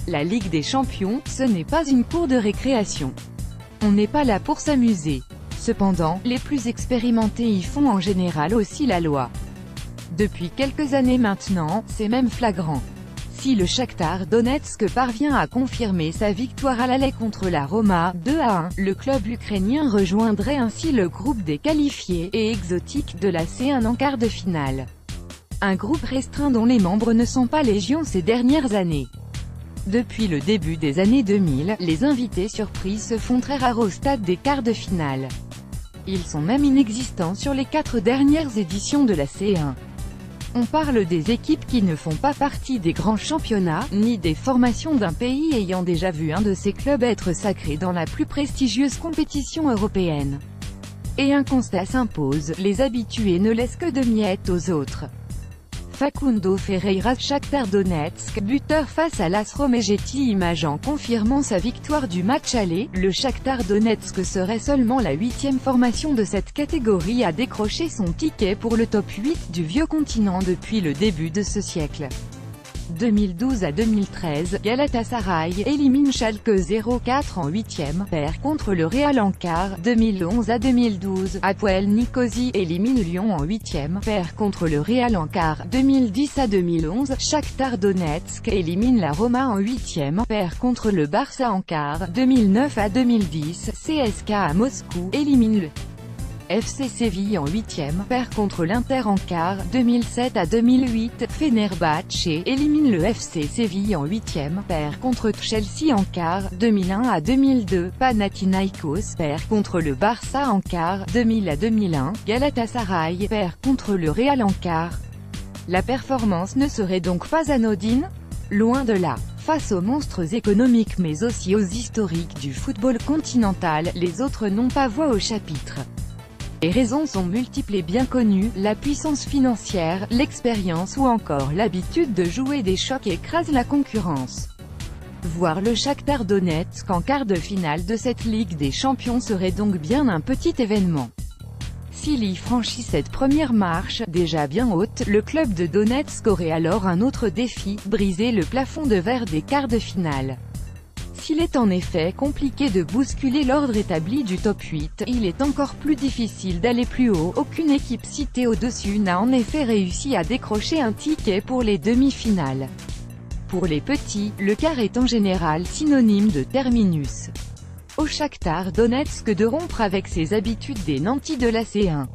La Ligue des Champions, ce n'est pas une cour de récréation. On n'est pas là pour s'amuser. Cependant, les plus expérimentés y font en général aussi la loi. Depuis quelques années maintenant, c'est même flagrant. Si le Shakhtar Donetsk parvient à confirmer sa victoire à l'aller contre la Roma, 2-1, le club ukrainien rejoindrait ainsi le groupe des qualifiés et exotiques de la C1 en quart de finale. Un groupe restreint dont les membres ne sont pas légion ces dernières années. Depuis le début des années 2000, les invités surprises se font très rares au stade des quarts de finale. Ils sont même inexistants sur les 4 dernières éditions de la C1. On parle des équipes qui ne font pas partie des grands championnats, ni des formations d'un pays ayant déjà vu un de ces clubs être sacré dans la plus prestigieuse compétition européenne. Et un constat s'impose, les habitués ne laissent que de miettes aux autres. Facundo Ferreira, Shakhtar Donetsk, buteur face à l'AS Rome et Getty Images en confirmant sa victoire du match aller, le Shakhtar Donetsk serait seulement la 8e formation de cette catégorie à décrocher son ticket pour le top 8 du vieux continent depuis le début de ce siècle. 2012 à 2013, Galatasaray élimine Schalke 04 en 8e, perd contre le Real en quart. 2011 à 2012, Hapoel Nicosie élimine Lyon en 8e, perd contre le Real en quart. 2010 à 2011, Shakhtar Donetsk élimine la Roma en 8e, perd contre le Barça en quart. 2009 à 2010, CSKA à Moscou élimine le FC Séville en 8e, perd contre l'Inter en quart. 2007 à 2008, Fenerbahçe élimine le FC Séville en 8e, perd contre Chelsea en quart. 2001 à 2002, Panathinaikos perd contre le Barça en quart. 2000 à 2001, Galatasaray perd contre le Real en quart. La performance ne serait donc pas anodine? Loin de là. Face aux monstres économiques mais aussi aux historiques du football continental, les autres n'ont pas voix au chapitre. Les raisons sont multiples et bien connues, la puissance financière, l'expérience ou encore l'habitude de jouer des chocs écrase la concurrence. Voir le Shakhtar Donetsk en quart de finale de cette Ligue des Champions serait donc bien un petit événement. S'il y franchit cette première marche, déjà bien haute, le club de Donetsk aurait alors un autre défi, briser le plafond de verre des quarts de finale. S'il est en effet compliqué de bousculer l'ordre établi du top 8, il est encore plus difficile d'aller plus haut. Aucune équipe citée au-dessus n'a en effet réussi à décrocher un ticket pour les demi-finales. Pour les petits, le quart est en général synonyme de terminus. Au Shakhtar Donetsk de rompre avec ses habitudes des nantis de la C1.